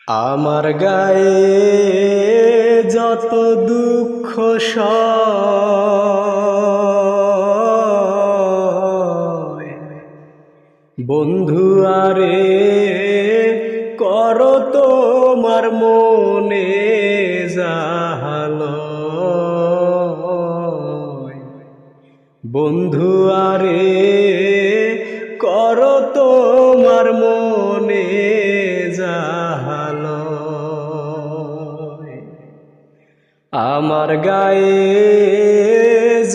আমার গায়ে যত দুঃখ সয় বন্ধু আরে করো তোমার মনে জাহালয় বন্ধু আরে করো তোমার মনে জাহালয় আমার গায়ে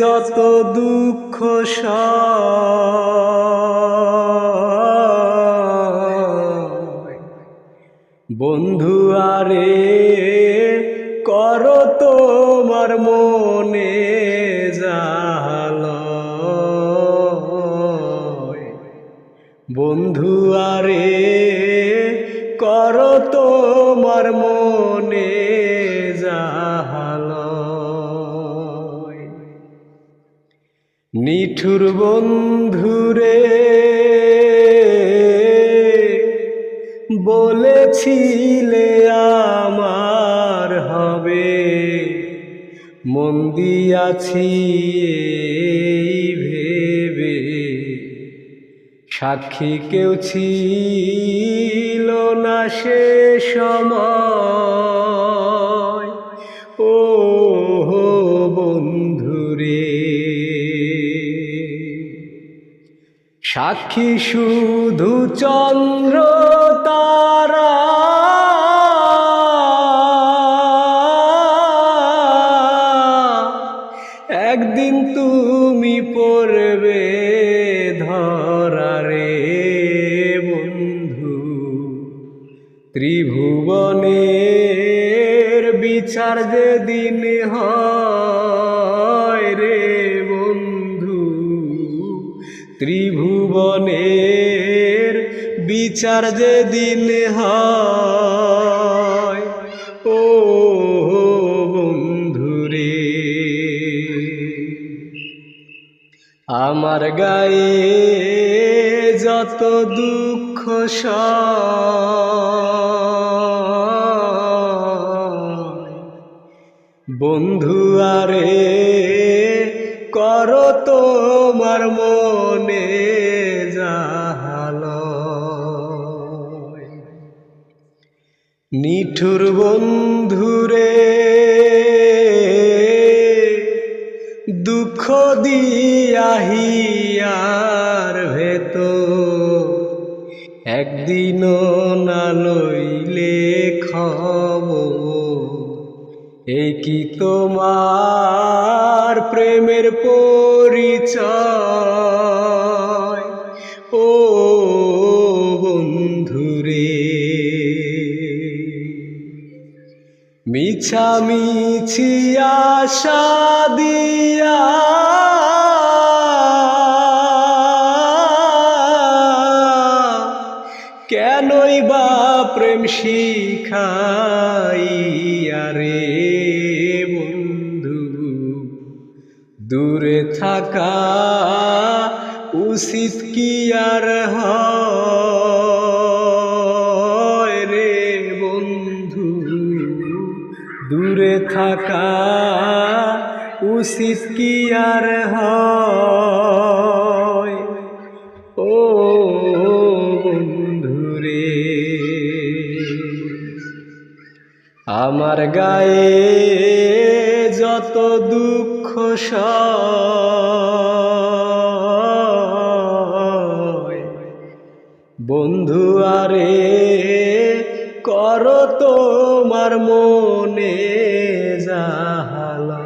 যত দুঃখ সয় বন্ধু আরে করো তোমার মনে জাহালয় বন্ধু আরে করো তোমার মনে জাহালয় নিঠুর বন্ধুরে বলেছিলে আমার হবে মন দিয়াছি এই ভেবে সাক্ষী কেউ ছিল না সে সময় ও বন্ধুরে সাক্ষী শুধু চন্দ্র তারা একদিন তুমি পড়বে ধরারে বন্ধু ত্রিভুবনের বিচার যেদিন হয় রে বন্ধু ত্রিভুবনের বিচার যেদিন হয় ও বন্ধুরে আমার গায়ে যত দুঃখ সয় বন্ধু আরে করো তোমার মনে জাহালয় নিঠুর বন্ধুরে দুঃখ দিয়াহিয়ার ভেতর একদিনও না লইলে খবর এই কি তোমার প্রেমের পরিচয় ও বন্ধুরে মিছামিছি আশা দিয়া কেনই বা প্রেম শিখাইয়া রে বন্ধু দূরে থাকা উচিত কি আর হয় রে বন্ধু দূরে থাকা উচিত কি আর হয় ও বন্ধুরে আমার গায়ে যত দুঃখ সয় বন্ধু আরে করো তোমার মনে জাহালয়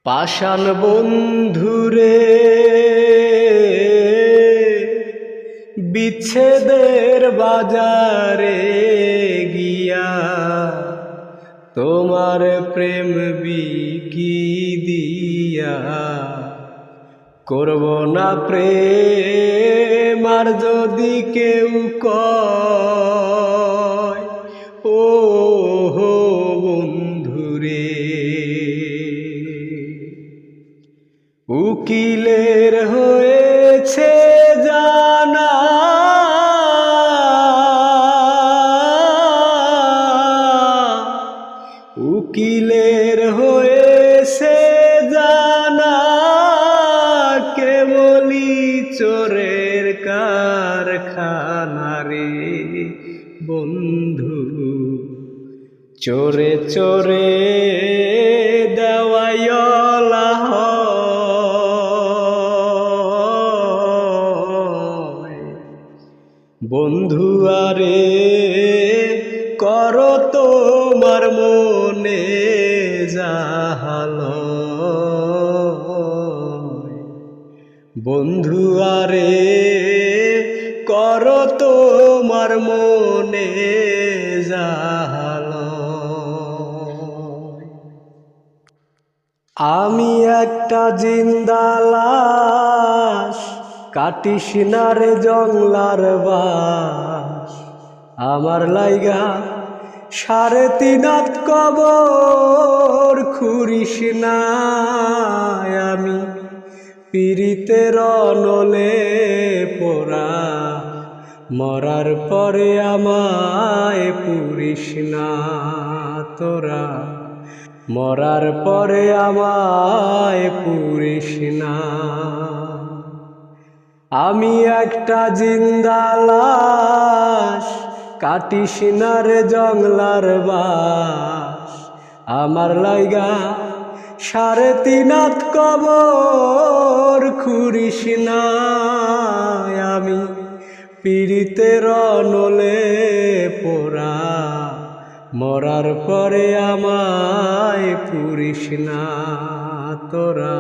পাষাণ বন্ধুরে বিচ্ছেদের বাজারে গিয়া তোমার প্রেম বিকি দিয়া করব না প্রেম আর যদি কেউ কয় ও বন্ধুরে উকিলের হয়েছে জানা কারখানা রে বন্ধু, চোরে চোরে দেওয়াইলা হয়। বন্ধু আরে করো তোমার মনে জাহালয়। বন্ধু আরে করো তোমার মনে জাহালয়। আমি একটা জিন্দা লাশ, কাটিস না রে জংলার বাস। আমার লাইগা 3.5 হাত কবর খুঁড়িস না। আমি পীড়িতের নলে পোড়া, মরার পরে আমায় পুরিস না তোরা। মরার পরে আমায় পুরিস না। আমি একটা জিন্দা লাশ, কাটিস না রে জংলার বাস। আমার লাইগা 3.5 হাত কবর খুঁড়িস না। আমি পীড়িতের নলে পোড়া, মরার পরে আমায় পুরিস না তোরা।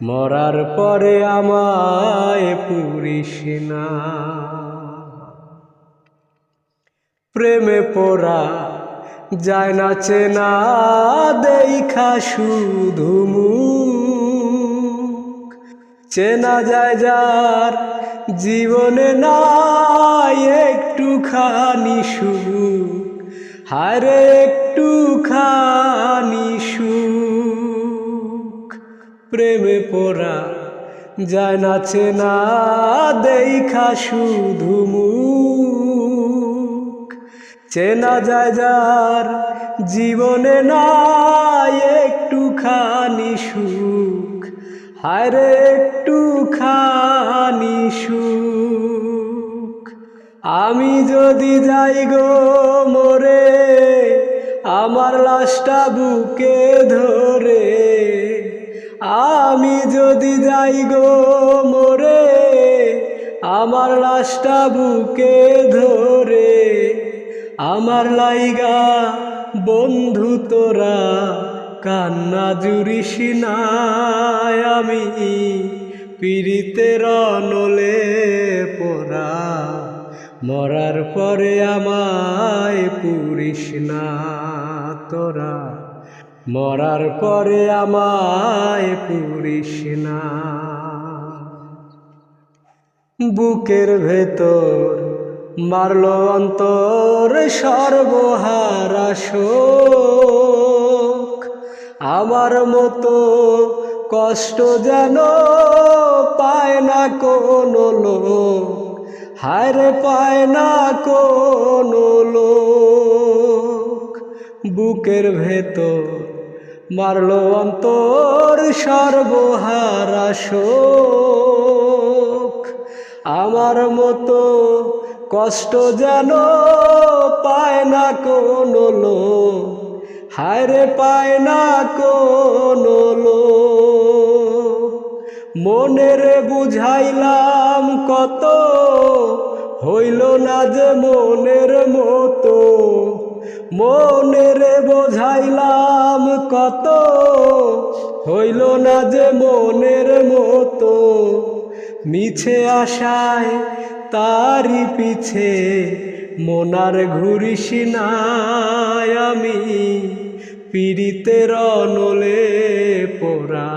মরার পরে আমায় পুরিস না। প্রেমে পড়া যায় না চেনা, দেখা শুধু মুখ। চেনা যায় যার জীবনে নাই একটুখানি সুখ। হায়রে একটুখানি সুখ। প্রেমে পড়া যায় না চেনা, দেখা শুধু মুখ। চেনা যায় যার জীবনে নাই একটুখানি সুখ। হায়রে একটুখানি সুখ। আমি যদি যাই গো মরে, আমার লাশটা বুকে ধরে। আমি যদি যাই গো মরে, আমার লাশটা বুকে ধরে। আমার লাইগা বন্ধু তোরা কান্না জুড়িস না। আমি পীড়িতের নলে পোড়া, মরার পরে আমায় পুরিস না তোরা। মরার পরে আমায় পুরিস না। বুকের ভেতর মারলো অন্তর সর্বহারা শোক। আমার মতো কষ্ট যেন পায় না কোনো লোক। হায়রে পায় না কোনো লোক। বুকের ভেতর মারলো অন্তর সর্বহারা শোক। আমার মতো কষ্ট যেন পায় না কোনো লোক। হায়রে পায় না কোনো লোক। মনের বুঝাইলাম কত, হইল না যে মনের মতো। মনের বোঝাইলাম কত, হইল না যে মনের মতো। মিছে আশায় তারি পিছে মনার ঘুরিস না। আমি পীড়িতের নলে পোড়া,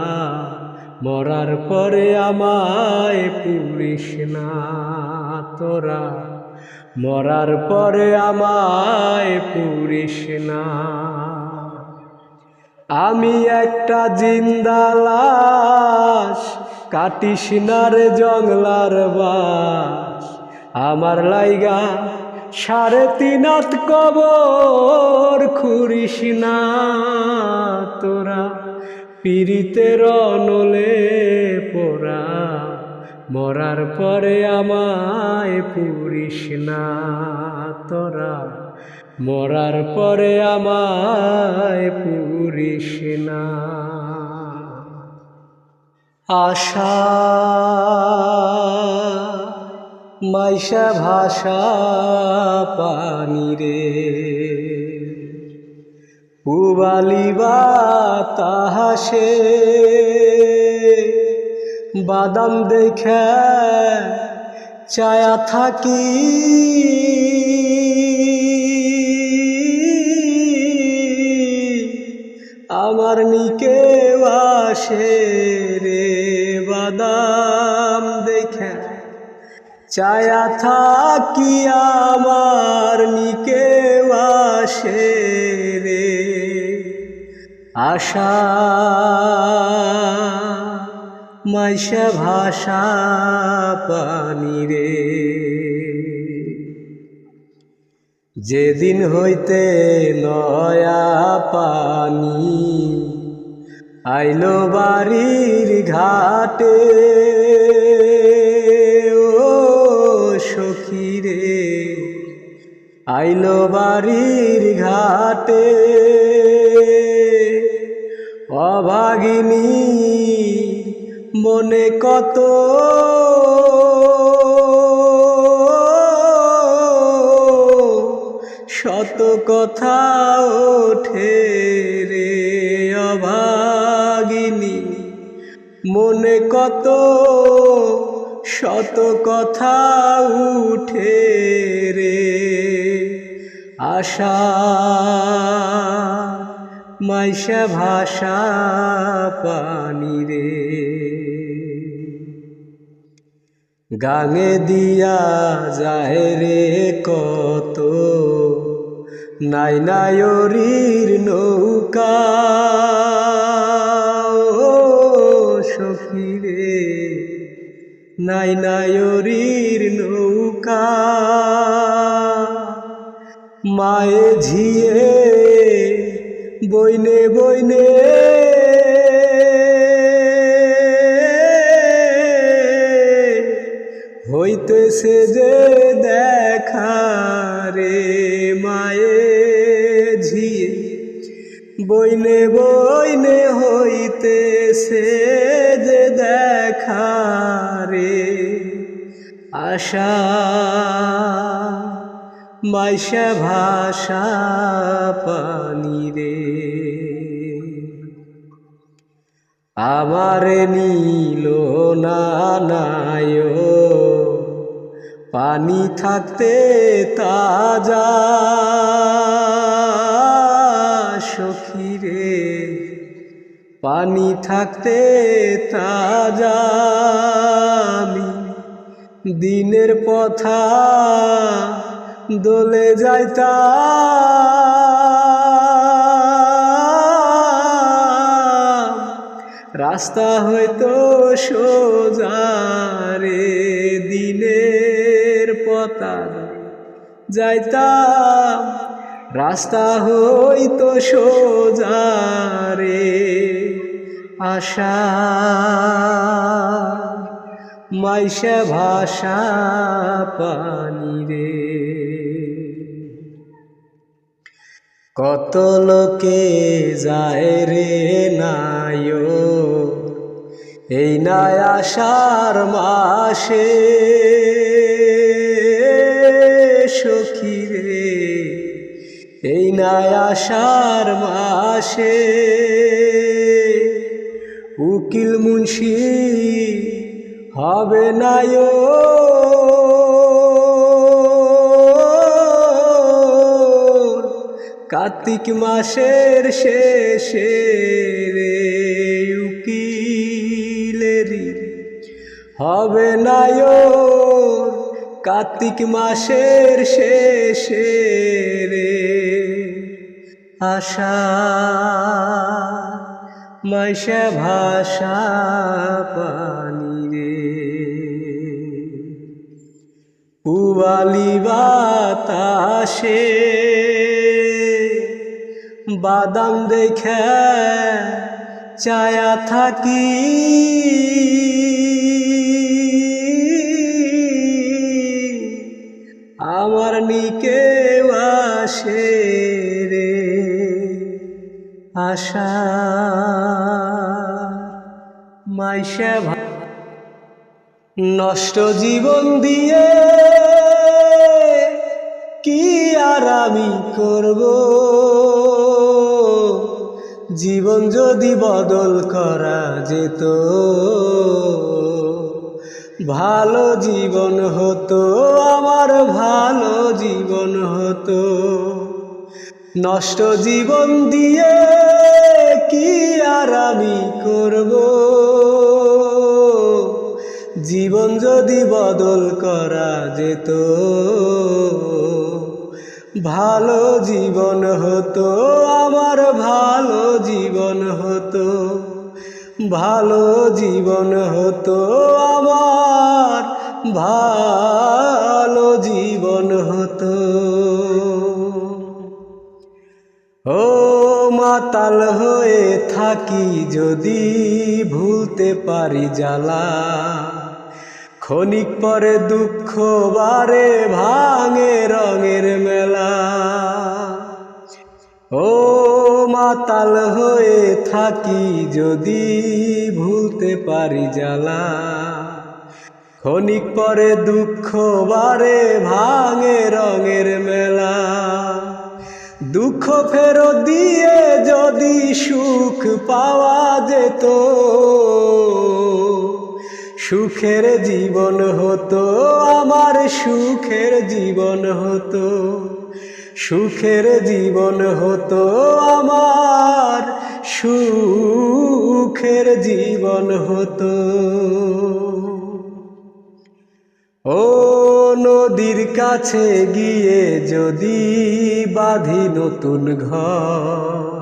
মরার পরে আমায় পুরিস না তোরা। মরার পরে আমায় পুরিস না। আমি একটা জিন্দা লাশ, কাটিস না রে জংলার বাস। আমার লাইগা 3.5 হাত কবর খুঁড়িস না তোরা। পীড়িতের নলে পোড়া, মরার পরে আমায় পুরিস না তোরা, মরার পরে আমায় পুরিস না। আশা মাইশা ভাষা পানি রে, পুবালি বাতাসে বাদাম দেখে চায়া থাকি, আমার নিকে আসে রে বাদাম দেখে চায়া থাকি, আমার নিকে আসে রে। আশা মাইশা ভাষা পানি রে, যেদিন হইতে নয়া পানি আইলো বাড়ির ঘাটে, ও সখী রে আইলো বাড়ির ঘাটে, অভাগিনী মনে কত শত কথা ওঠে রে, অভাগিনী মনে কত শত কথা উঠে রে। আশা মাইশা ভাষা পানি রে, গাঙে দিয়া যায় রে কত নাই নায়রির নৌকা, ও সখী রে নাই নায়রির নৌকা, মায়ে ঝিয়ে বইনে বইনে হইতেছে যে দেখা রে, মায়ে ঝিয়ে বইনে বইনে হইতেছে যে দেখা রে। আশা মাইশা ভাষা পানি রে, আমারে নীল না নায় পানি থাকতে তাজা, সখী রে পানি থাকতে তাজা, আমি দিনের পথা দোলে যাইতাম, রাস্তা হয়তো সোজা রে, দিনের পথা যাইতাম, রাস্তা হইতো সোজা রে। আশা মাইশা ভাষা পানি রে, কত লোকে যায় রে নায় এই নাই আষাঢ় মাসে, সখী রে এই নাই আষাঢ় মাসে, উকিল মুন্সি হবে নায় কার্তিক মাসের শেষে রে, উকিলেরি হবে নায় কার্তিক মাসের শেষে রে। আশা মাইশা ভাষা পানি রে, পুবালি বাতাসে বাদাম দেখে চায়া থাকি, আমার নিকে আসে রে আশা মাইশা নষ্ট জীবন দিয়ে কি আর আমি করব জীবন যদি বদল করা যেত ভালো জীবন হতো আমার ভালো জীবন হতো নষ্ট জীবন দিয়ে কি আর আমি করব জীবন যদি বদল করা যেত ভালো জীবন হতো আমার ভালো জীবন হতো ভালো জীবন হতো আমার ভালো জীবন হতো ও মাতাল হয়ে থাকি যদি ভুলতে পারি জ্বালা ক্ষণিক পরে দুঃখ বারে ভাঙে রঙের মেলা ও মাতাল হয়ে থাকি যদি ভুলতে পারি জ্বালা ক্ষণিক পরে দুঃখ বারে ভাঙে রঙের মেলা দুঃখ ফেরত দিয়ে যদি সুখ পাওয়া যেত সুখের জীবন হতো আমার সুখের জীবন হতো সুখের জীবন হতো আমার সুখের জীবন হতো ও নদীর কাছে গিয়ে যদি বাঁধি নতুন ঘর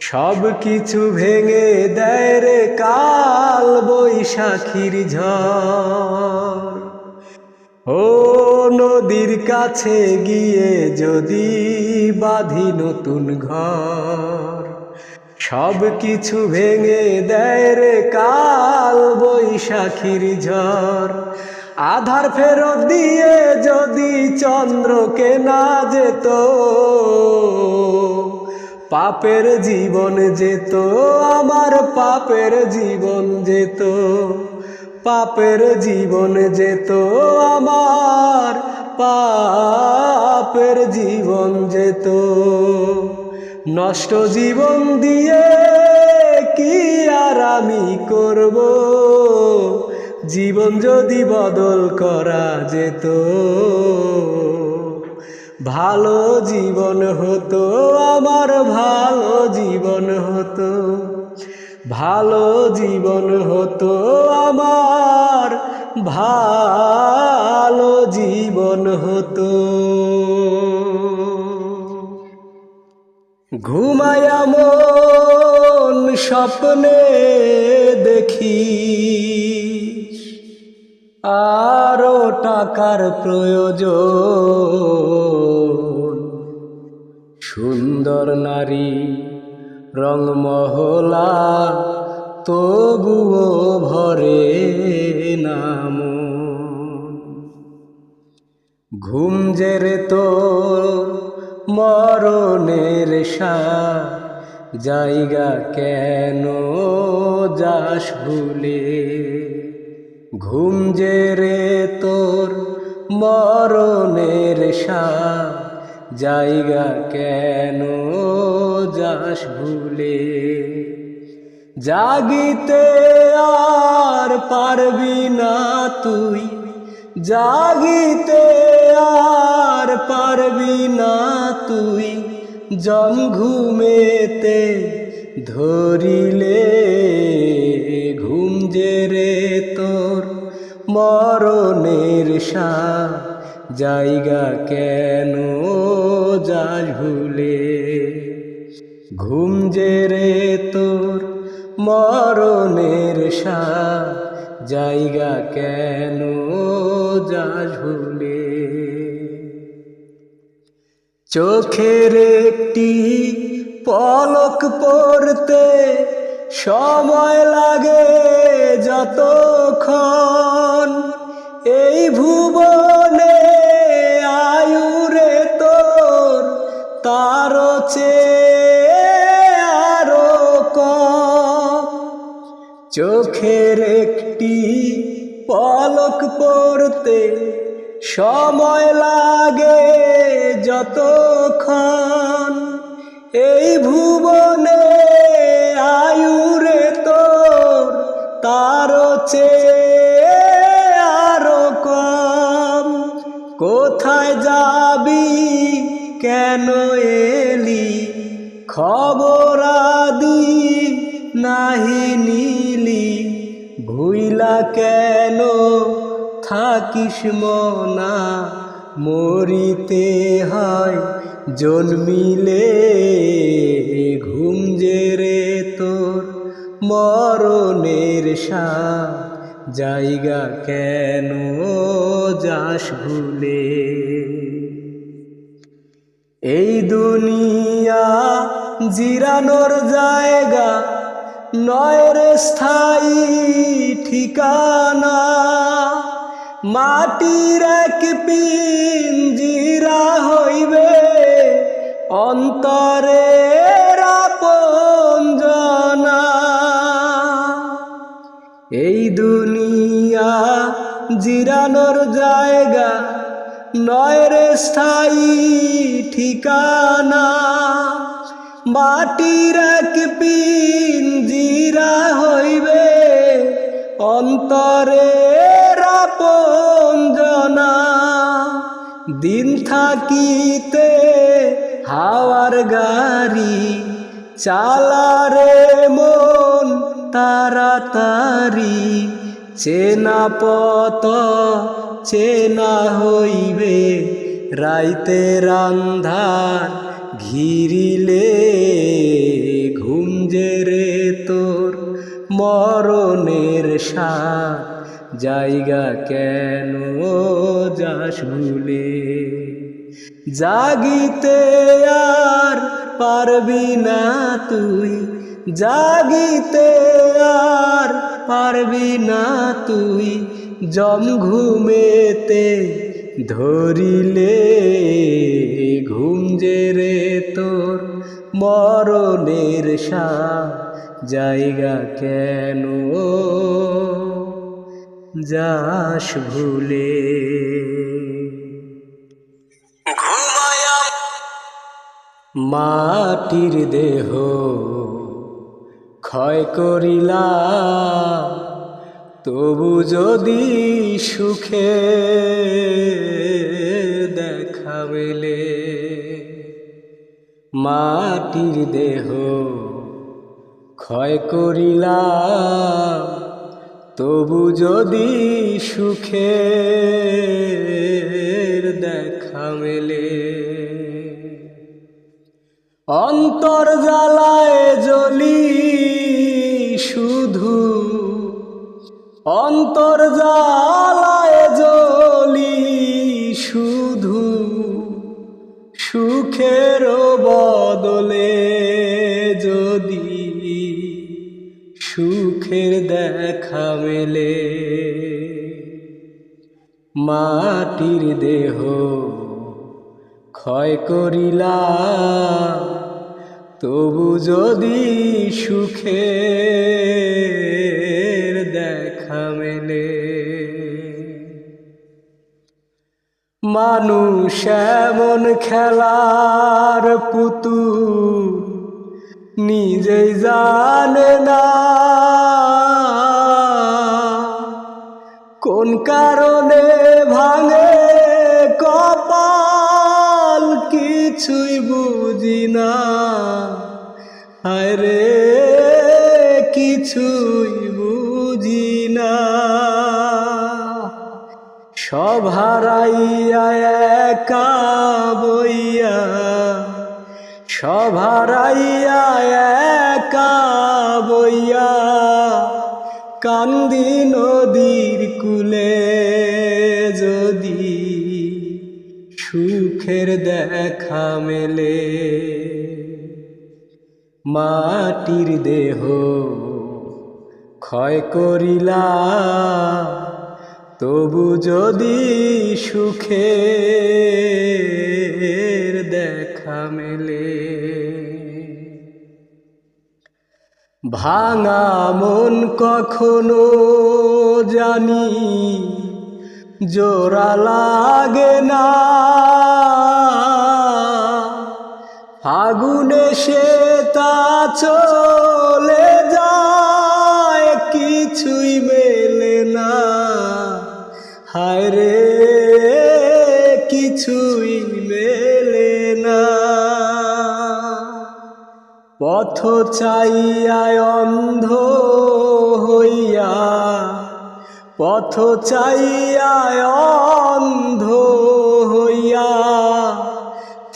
সব কিছু ভেঙে দেয় রে কাল বৈশাখীর ঝড় ও নদীর কাছে গিয়ে যদি বাঁধি নতুন ঘর সব কিছু ভেঙে দেয় রে কাল বৈশাখীর ঝড় আধার ফেরত দিয়ে যদি চন্দ্রকে না যেত পাপের জীবন যেত আমার পাপের জীবন যেত পাপের জীবন যেত আমার পাপের জীবন যেত নষ্ট জীবন দিয়ে কি আর আমি করব জীবন যদি বদল করা যেত ভালো জীবন হতো আমার ভালো জীবন হতো ভালো জীবন হতো আমার ভালো জীবন হতো ঘুমায়া মন স্বপ্নে দেখি আরো টাকার প্রয়োজন সুন্দর নারী রংমহলা তবুও ভরে নাম ঘুম জেরে তোর মরণের জায়গা কেন যাস ভুলে ঘুম জেরে তোর মরণের জায়গা কেন যাস ভুলে জাগিতে আর পারবি না তুই জাগিতে আর পারবি না তুই জম ঘুমেতে ধরিলে ঘুম জেরে তোর মরণের জায়গা কেন যাস ভুলে ঘুম জেরে তোর মরণের জায়গা কেন যাস ভুলে চোখের একটি পলক পড়তে সময় লাগে যতক্ষণ এই ভুবনে চোখের একটি পলক পড়তে সময় লাগে যতক্ষণ, এই ভুবনে আয়ুরে তোর তারও চেয়ে আরো কম। কোথায় যাবি, কেন এলি, খবর আদি নাহি নিলি, ভুইলা কেন থাকিস মনা, মরিতে হয় জন্মিলে, ঘুম যে রে তোর মরণের সাথ, জায়গা কেন যাস ভুলে। এই দুনিয়া জিরানোর জায়গা নয় রে স্থায়ী ঠিকানা, মাটির এক পিঞ্জিরা হইবে অন্তরের আপন জনা। এই দুনিয়া জিরানোর জায়গা নয় রে স্থায়ী ঠিকানা, মাটির এক পিঞ্জিরা হইবে অন্তরের আপন জনা। দিন থাকিতে হাওয়ার গাড়ি চালারে মন তাড়াতাড়ি, চেনা পথ চেনা হইবে রাইতের আন্ধার ঘিরিলে, ঘুম যে রে তোর মরণের সাথ, জায়গা কেন যাস ভুলে। জাগিতে আর পারবি না তুই, জাগিতে আর পারবি না তুই, জম ঘুমেতে ধরিলে, ঘুম যে রে তোর মরণের সাথ, জায়গা কেন যাস ভুলে। মাটির দেহ ক্ষয় করিলা, তবু যদি সুখে দেখা মেলে। মাটির দেহ ক্ষয় করিলা, তবু যদি সুখে দেখা মেলে। অন্তর জ্বালায় জ্বলি শুধু, অন্তর জ্বালায় জ্বলি শুধু, সুখের বদলে যদি সুখের দেখা মেলে। মাটির দেহ ক্ষয় করিলা, তবু যদি সুখের দেখা মেলে। মানুষ এমন খেলার পুতুল, নিজেই জানে না কোন কারণে ভাঙে কপাল, কিছুই বুঝি না। হায় রে কিছুই বুঝি না। সব হারাইয়া একা বইয়া, সব হারাইয়া একা বইয়া, কান্দি নদীর কূলে, যদি সুখের দেখা মেলে। মাটির দেহ ক্ষয় করিলা, তবু যদি সুখের দেখা মেলে। ভাঙা মন কখনো জানি জোড়া লাগে না, ফাগুনে সে তা চলে যায়, কিছুই মেলে না। হায় রে কিছুই মেলে না। পথ চাইয়া অন্ধ হইয়া, পথ চাইয়া অন্ধ হইয়া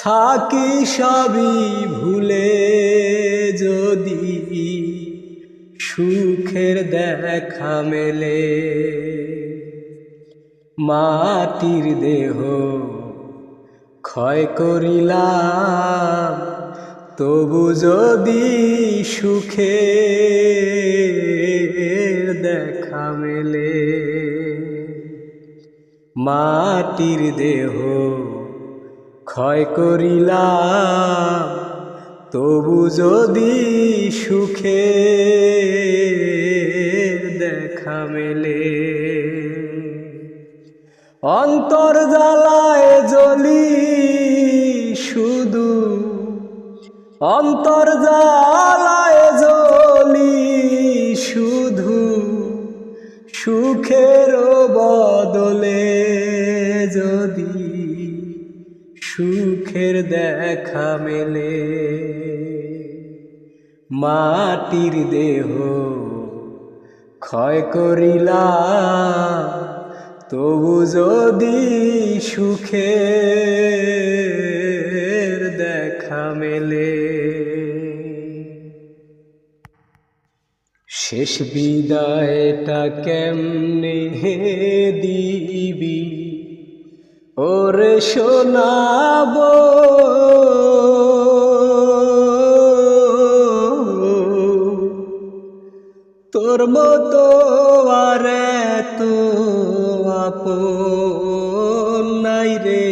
থাকি সবই ভুলে, যদি সুখের দেখা মেলে। মাটির দেহ ক্ষয় করিলাম, তবু যদি সুখের দেখা মেলে। মাটির দেহ ক্ষয় করিলাম, তবু যদি সুখের দেখা মেলে। অন্তর জ্বালায় জ্বলি শুধু, অন্তর জ্বালায় জ্বলি শুধু, সুখের বদলে যদি সুখের দেখা মেলে। মাটির দেহ ক্ষয় করিলাম, তবু যদি সুখের দেখা মেলে। শেষ বিদায়টা কেমনে দিবি ওরে শোনাবো, তোর মতো আর এত আপন নাই রে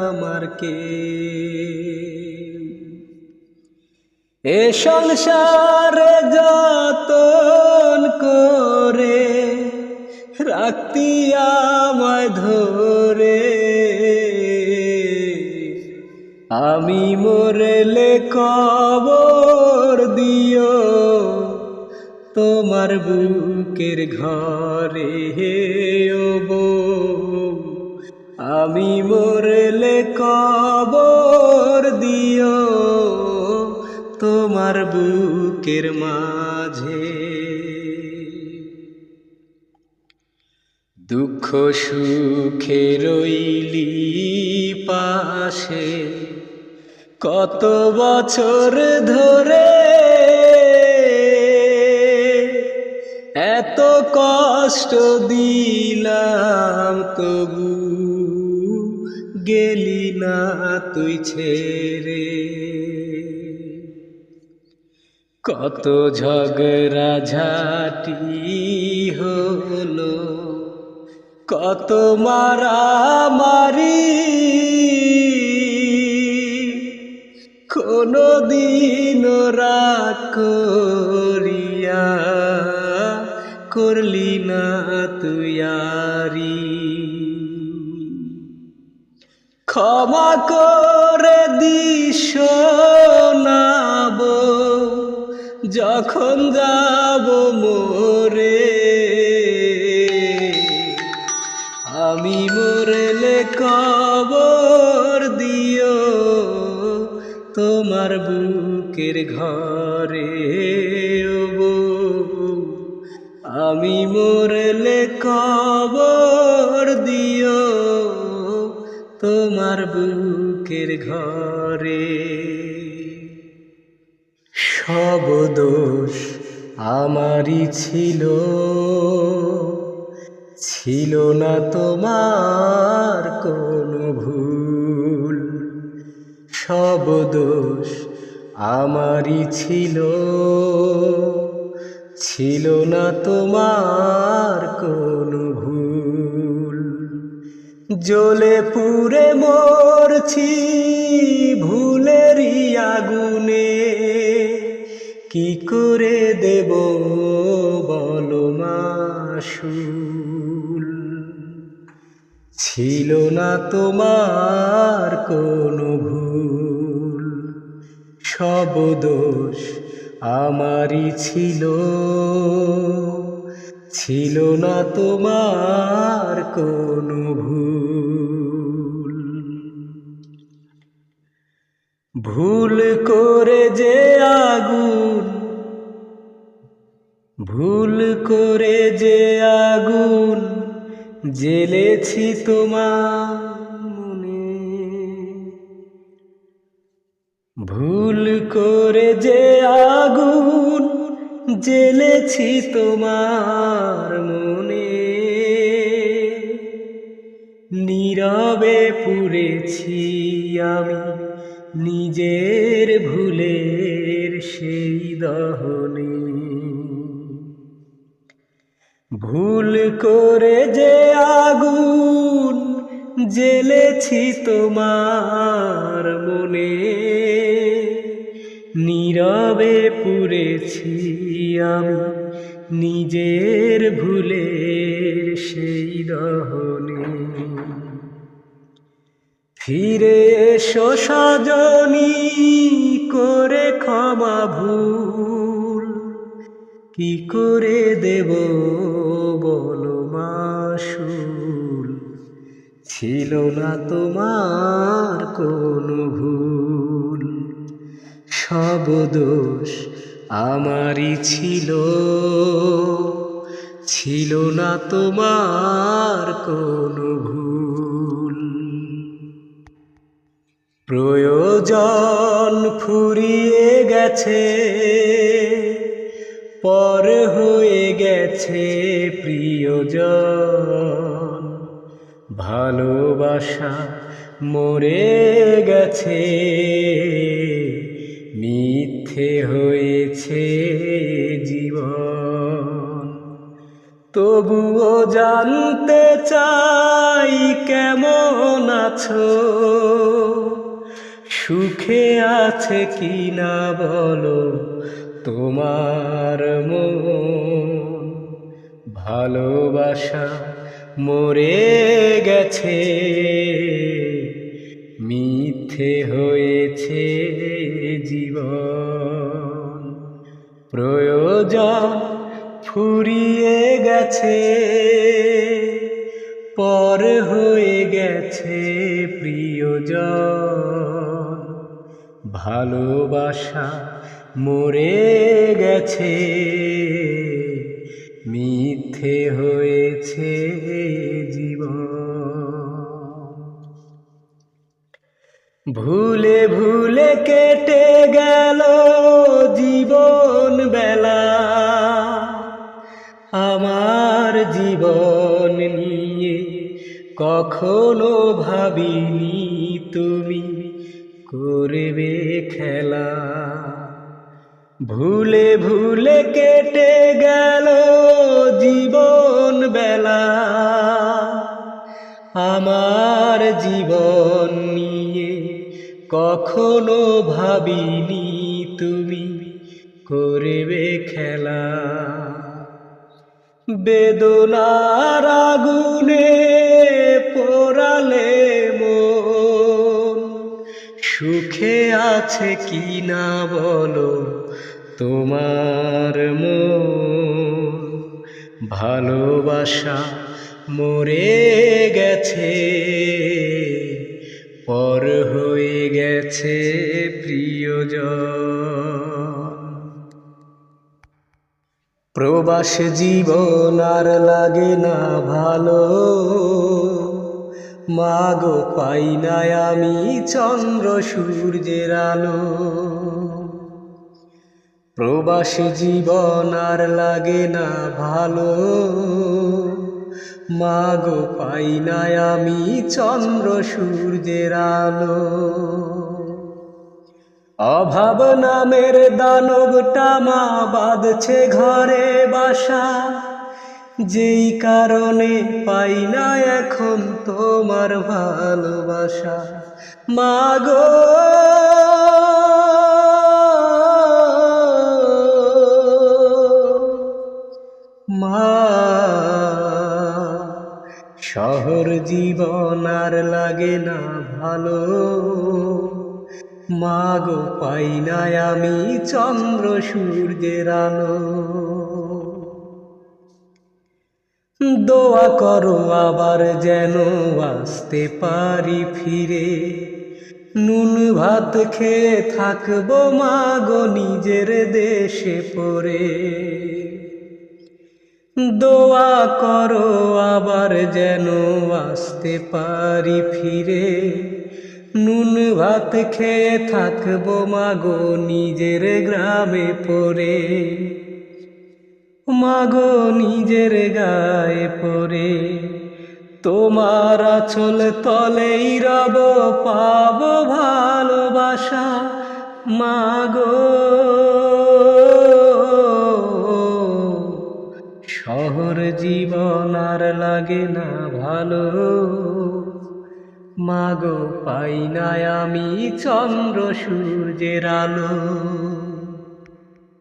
আমার কে। এ সংসারে যতন করে রাখতি আমায় ধরে, আমি মরলে কবর দিও তোমার বুকের ঘরে ও বউ। আমি মরলে কবর দিও তোমার বুকের মাঝে। দুঃখ সুখে রইলি পাশে কত বছর ধরে, এত কষ্ট দিলাম তবু গেলি না তুই ছেড়ে। কত ঝগড়া ঝাঁটি হলো, কত মারামারি, কোনো দিন রাগ করিয়া করলি না তুই আরি। ক্ষমা করে দিস শোনাবো যখন যাব মোরে, আমি মরলে কবর দিও তোমার বুকের ঘরে ও বউ। আমি মরলে কবর দিও তোমার বুকের ঘরে। সব দোষ আমারই ছিল, ছিল না তোমার কোনো ভুল। সব দোষ আমারই ছিল, ছিল না তোমার কোনো ভুল। জ্বলে পুড়ে মরছি ভুলেরই আগুনে, কি করে দেব বলো মাসুল? ছিল না তোমার কোনো ভুল, সব দোষ আমারই ছিল, ছিল না তোমার কোনো ভুল। ভুল করে যে আগুন, ভুল করে যে আগুন জ্বেলেছি তোমার মনে, ভুল করে যে আগুন জ্বেলেছি তোমার মনে, নীরবে পুড়েছি আমি নিজের ভুলের সেই দহনে। ভুল করে যে আগুন জ্বেলেছি তোমার মনে, নীরবে পুড়েছি আমি নিজের ভুলের সেই দহনে। ফিরে এসো সজনী করে ক্ষমা ভুল, কি করে দেব বলো মাসুল? ছিল না তোমার কোনো ভুল, সব দোষ আমারই ছিল, ছিল না তোমার কোনো ভুল। প্রয়োজন ফুরিয়ে গেছে, পর হয়ে গেছে প্রিয়জন, ভালোবাসা মরে গেছে, মিথ্যে হয়েছে জীবন। তবুও জানতে চাই কেমন আছো, সুখে আছে কি না বলো তোমার মন? ভালোবাসা মরে গেছে, মিথ্যে হয়েছে জীবন। প্রয়োজন ফুরিয়ে গেছে, পর হয়ে গেছে প্রিয়জন, ভালোবাসা মরে গেছে, মিথ্যে হয়েছে জীবন। ভুলে ভুলে কেটে গেল জীবন বেলা, আমার জীবন নিয়ে কখনো ভাবিনি তুমি করবে খেলা। ভুলে ভুলে কেটে গেল জীবন বেলা, আমার জীবন নিয়ে কখনো ভাবিনি তুমি করবে খেলা। বেদনার আগুনে পোড়ালে মন, সুখে আছে কি না বলো তোমার মন? ভালোবাসা মরে গেছে, পর হয়ে গেছে প্রিয়জন। প্রবাস জীবন আর লাগে না ভালো, মাগো পাই না আমি চন্দ্র সূর্যের আলো। প্রবাস জীবন আর লাগে না ভালো, মাগো পাই না আমি চন্দ্র সূর্যের আলো। অভাব নামের দানবটা মা বাঁধছে ঘরে বাসা, যেই কারণে পাই না এখন তোমার ভালোবাসা। মাগো শহর জীবন আর লাগে না ভালো, মাগো পাই না আমি চন্দ্র সূর্যের আলো। দোয়া করো আবার যেন আসতে পারি ফিরে, নুন ভাত খেয়ে থাকবো মাগো নিজের দেশে পড়ে। দোয়া করো আবার যেন আসতে পারি ফিরে, নুন ভাত খেয়ে থাকবো মাগো নিজের গ্রামে পড়ে, মাগো নিজের গায়ে পড়ে। তোমার আঁচল তলেই রব, পাবো ভালোবাসা মাগো। শহর জীবন আর লাগে না ভালো, মাগো পাই না আমি চন্দ্র সূর্যের আলো।